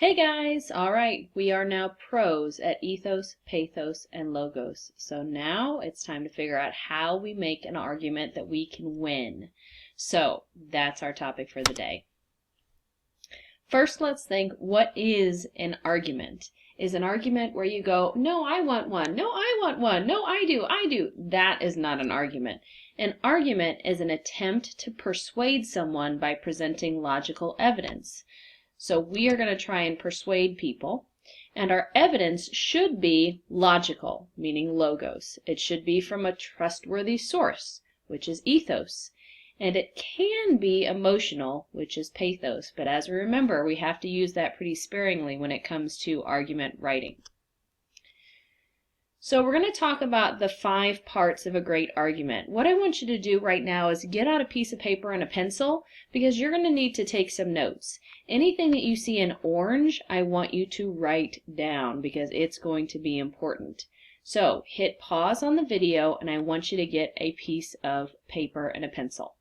Hey guys! Alright, we are now pros at ethos, pathos, and logos. So now it's time to figure out how we make an argument that we can win. So that's our topic for the day. First, let's think, what is an argument? Is an argument where you go, no, I want one, no, I want one, no, I do. That is not an argument. An argument is an attempt to persuade someone by presenting logical evidence. So we are going to try and persuade people, and our evidence should be logical, meaning logos. It should be from a trustworthy source, which is ethos, and it can be emotional, which is pathos, but as we remember, we have to use that pretty sparingly when it comes to argument writing. So we're going to talk about the 5 parts of a great argument. What I want you to do right now is get out a piece of paper and a pencil because you're going to need to take some notes. Anything that you see in orange, I want you to write down because it's going to be important. So hit pause on the video and I want you to get a piece of paper and a pencil.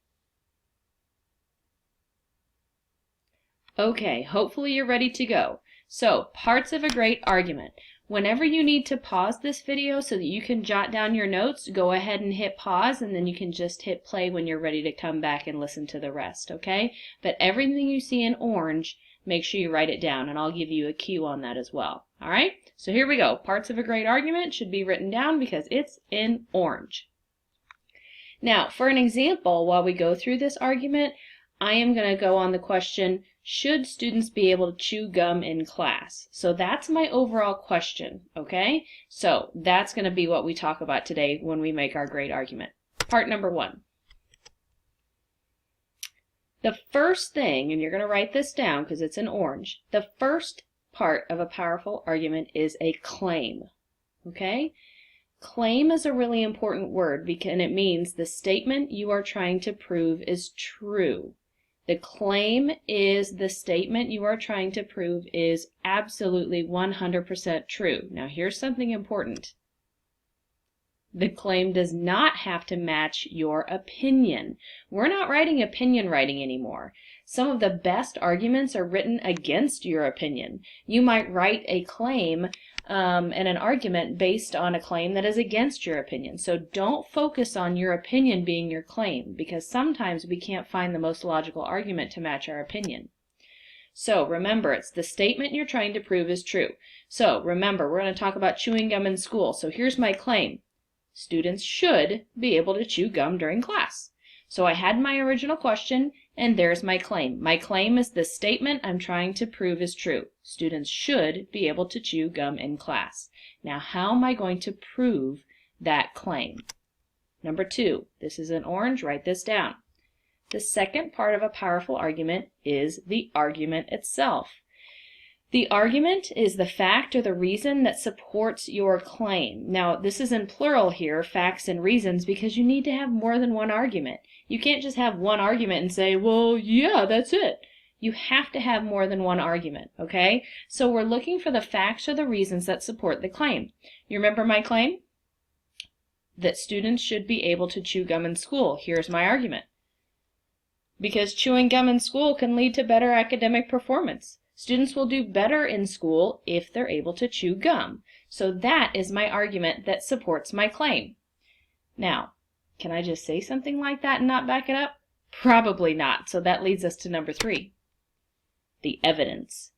Okay, hopefully you're ready to go. So, parts of a great argument. Whenever you need to pause this video so that you can jot down your notes, go ahead and hit pause and then you can just hit play when you're ready to come back and listen to the rest, okay? But everything you see in orange, make sure you write it down and I'll give you a cue on that as well. Alright? So here we go. Parts of a great argument should be written down because it's in orange. Now, for an example, while we go through this argument, I am going to go on the question, should students be able to chew gum in class? So that's my overall question, okay? So that's going to be what we talk about today when we make our great argument. Part number 1. The first thing, and you're going to write this down because it's in orange, the first part of a powerful argument is a claim, okay? Claim is a really important word because it means the statement you are trying to prove is true. The claim is the statement you are trying to prove is absolutely 100% true. Now here's something important. The claim does not have to match your opinion. We're not writing opinion writing anymore. Some of the best arguments are written against your opinion. You might write a claim and an argument based on a claim that is against your opinion. So don't focus on your opinion being your claim because sometimes we can't find the most logical argument to match our opinion. So remember, it's the statement you're trying to prove is true. So remember, we're going to talk about chewing gum in school. So here's my claim. Students should be able to chew gum during class. So I had my original question, and there's my claim. My claim is the statement I'm trying to prove is true. Students should be able to chew gum in class. Now, how am I going to prove that claim? Number 2, this is in orange, write this down. The second part of a powerful argument is the argument itself. The argument is the fact or the reason that supports your claim. Now, this is in plural here, facts and reasons, because you need to have more than one argument. You can't just have one argument and say, well, yeah, that's it. You have to have more than one argument, okay? So we're looking for the facts or the reasons that support the claim. You remember my claim? That students should be able to chew gum in school. Here's my argument. Because chewing gum in school can lead to better academic performance. Students will do better in school if they're able to chew gum. So that is my argument that supports my claim. Now, can I just say something like that and not back it up? Probably not. So that leads us to number 3, the evidence.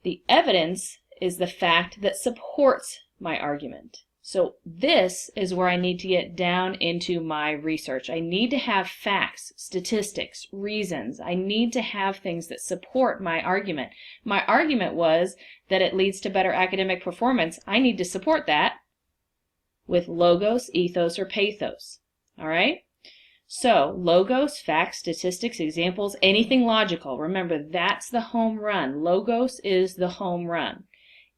The evidence is the fact that supports my argument. So this is where I need to get down into my research. I need to have facts, statistics, reasons. I need to have things that support my argument. My argument was that it leads to better academic performance. I need to support that with logos, ethos, or pathos. All right? So logos, facts, statistics, examples, anything logical. Remember, that's the home run. Logos is the home run.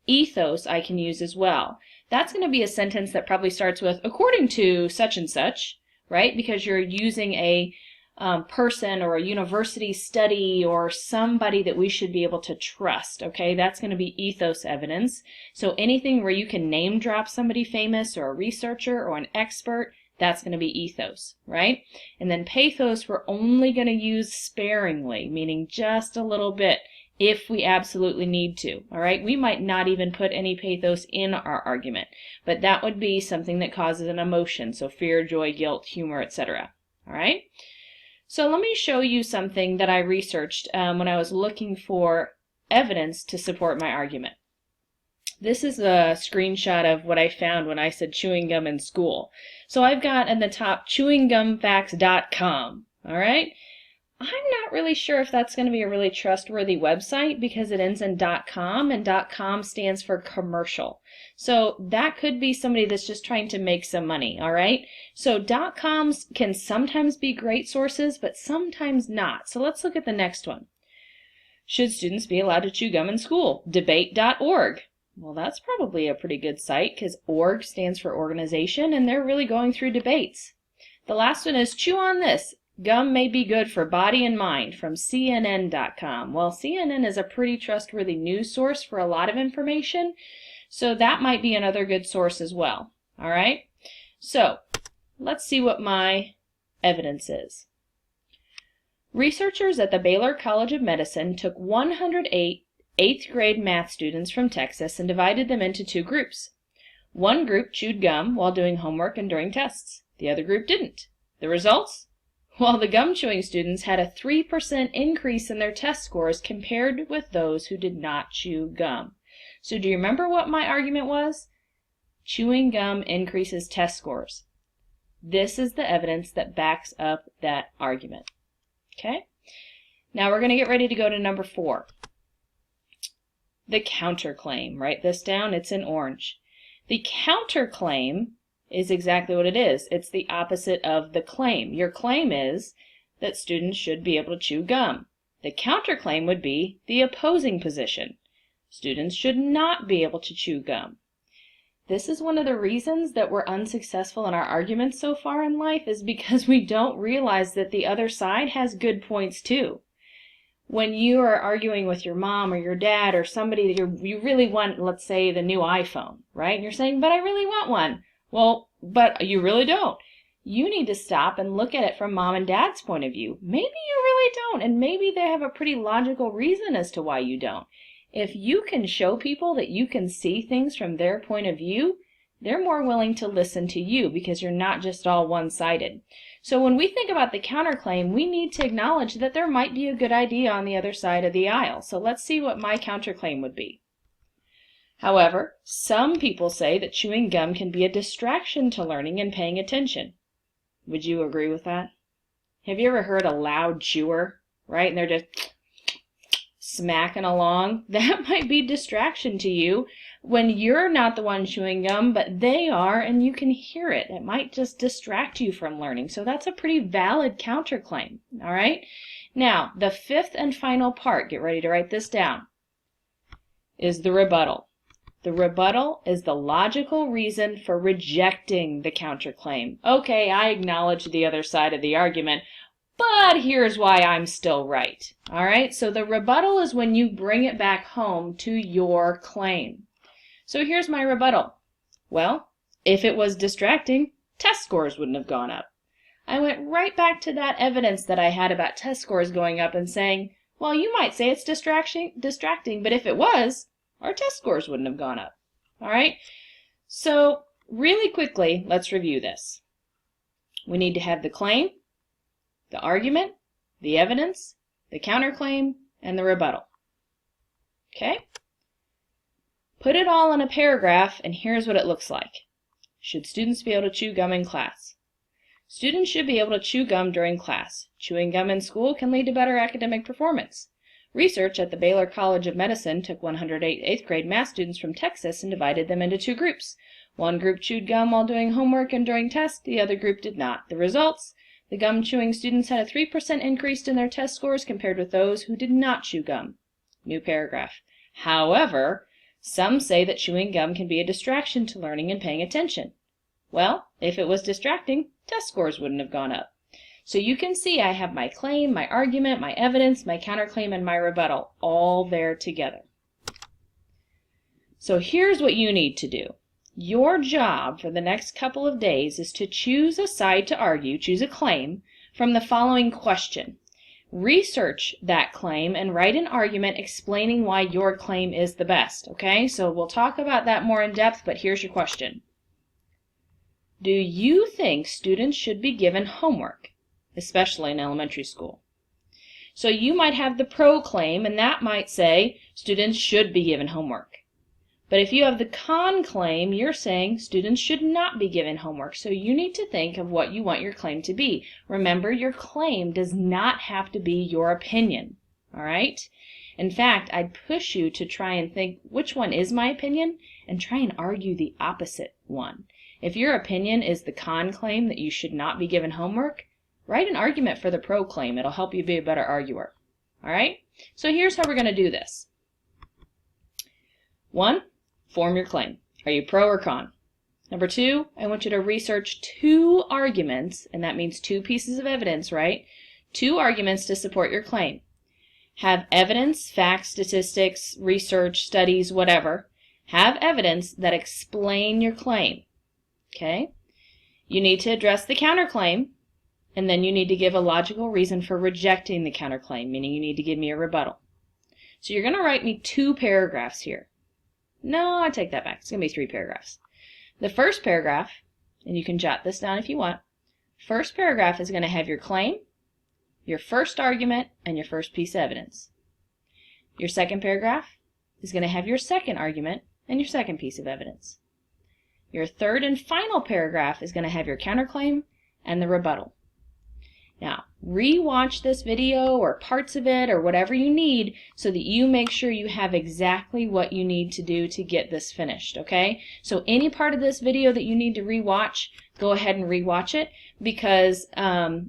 Ethos I can use as well. That's going to be a sentence that probably starts with, according to such and such, right? Because you're using a person or a university study or somebody that we should be able to trust, okay? That's going to be ethos evidence. So anything where you can name drop somebody famous or a researcher or an expert, that's going to be ethos, right? And then pathos we're only going to use sparingly, meaning just a little bit. if we absolutely need to, all right? We might not even put any pathos in our argument, but that would be something that causes an emotion, so fear, joy, guilt, humor, etc., all right? So let me show you something that I researched when I was looking for evidence to support my argument. This is a screenshot of what I found when I said chewing gum in school. So I've got in the top chewinggumfacts.com, all right? I'm not really sure if that's going to be a really trustworthy website because it ends in .com, and .com stands for commercial. So that could be somebody that's just trying to make some money, all right? So .coms can sometimes be great sources, but sometimes not. So let's look at the next one. Should students be allowed to chew gum in school? Debate.org. Well, that's probably a pretty good site because org stands for organization, and they're really going through debates. The last one is Chew on This. Gum may be good for body and mind from CNN.com. Well, CNN is a pretty trustworthy news source for a lot of information, so that might be another good source as well. All right? So, let's see what my evidence is. Researchers at the Baylor College of Medicine took 108 8th grade math students from Texas and divided them into two groups. One group chewed gum while doing homework and during tests. The other group didn't. The results? Well, the gum-chewing students had a 3% increase in their test scores compared with those who did not chew gum. So do you remember what my argument was? Chewing gum increases test scores. This is the evidence that backs up that argument. Okay? Now we're going to get ready to go to number 4. The counterclaim. Write this down. It's in orange. The counterclaim is exactly what it is. It's the opposite of the claim. Your claim is that students should be able to chew gum. The counterclaim would be the opposing position. Students should not be able to chew gum. This is one of the reasons that we're unsuccessful in our arguments so far in life, is because we don't realize that the other side has good points too. When you are arguing with your mom or your dad or somebody that you really want, let's say, the new iPhone, right? And you're saying, but I really want one. Well, but you really don't. You need to stop and look at it from mom and dad's point of view. Maybe you really don't, and maybe they have a pretty logical reason as to why you don't. If you can show people that you can see things from their point of view, they're more willing to listen to you because you're not just all one-sided. So when we think about the counterclaim, we need to acknowledge that there might be a good idea on the other side of the aisle. So let's see what my counterclaim would be. However, some people say that chewing gum can be a distraction to learning and paying attention. Would you agree with that? Have you ever heard a loud chewer, right? And they're just smacking along? That might be distraction to you when you're not the one chewing gum, but they are, and you can hear it. It might just distract you from learning. So that's a pretty valid counterclaim, all right? Now, the fifth and final part, get ready to write this down, is the rebuttal. The rebuttal is the logical reason for rejecting the counterclaim. Okay, I acknowledge the other side of the argument, but here's why I'm still right. All right, so the rebuttal is when you bring it back home to your claim. So here's my rebuttal. Well, if it was distracting, test scores wouldn't have gone up. I went right back to that evidence that I had about test scores going up and saying, well, you might say it's distracting, but if it was, our test scores wouldn't have gone up. All right? So really quickly, let's review this. We need to have the claim, the argument, the evidence, the counterclaim, and the rebuttal. Okay? Put it all in a paragraph, and here's what it looks like. Should students be able to chew gum in class? Students should be able to chew gum during class. Chewing gum in school can lead to better academic performance. Research at the Baylor College of Medicine took 108 8th grade math students from Texas and divided them into two groups. One group chewed gum while doing homework and during tests, the other group did not. The results? The gum-chewing students had a 3% increase in their test scores compared with those who did not chew gum. New paragraph. However, some say that chewing gum can be a distraction to learning and paying attention. Well, if it was distracting, test scores wouldn't have gone up. So you can see I have my claim, my argument, my evidence, my counterclaim, and my rebuttal all there together. So here's what you need to do. Your job for the next couple of days is to choose a side to argue, choose a claim, from the following question. research that claim and write an argument explaining why your claim is the best, okay? So we'll talk about that more in depth, but here's your question. Do you think students should be given homework, especially in elementary school? So you might have the pro claim, and that might say students should be given homework. But if you have the con claim, you're saying students should not be given homework. So you need to think of what you want your claim to be. Remember, your claim does not have to be your opinion, all right? In fact, I'd push you to try and think which one is my opinion and try and argue the opposite one. If your opinion is the con claim that you should not be given homework, write an argument for the pro claim. It'll help you be a better arguer, all right? So here's how we're going to do this. 1, form your claim. Are you pro or con? Number 2, I want you to research 2 arguments, and that means 2 pieces of evidence, right? 2 arguments to support your claim. Have evidence, facts, statistics, research, studies, whatever. Have evidence that explain your claim, okay? You need to address the counterclaim, and then you need to give a logical reason for rejecting the counterclaim, meaning you need to give me a rebuttal. So you're going to write me 2 paragraphs here. No, I take that back. It's going to be 3 paragraphs. The first paragraph, and you can jot this down if you want, first paragraph is going to have your claim, your first argument, and your first piece of evidence. Your second paragraph is going to have your second argument and your second piece of evidence. Your third and final paragraph is going to have your counterclaim and the rebuttal. Now, re-watch this video or parts of it or whatever you need so that you make sure you have exactly what you need to do to get this finished, okay? So any part of this video that you need to re-watch, go ahead and re-watch it because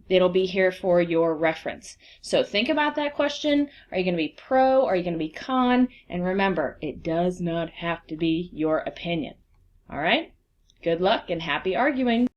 it'll be here for your reference. So think about that question. Are you going to be pro? Are you going to be con? And remember, it does not have to be your opinion. All right? Good luck and happy arguing.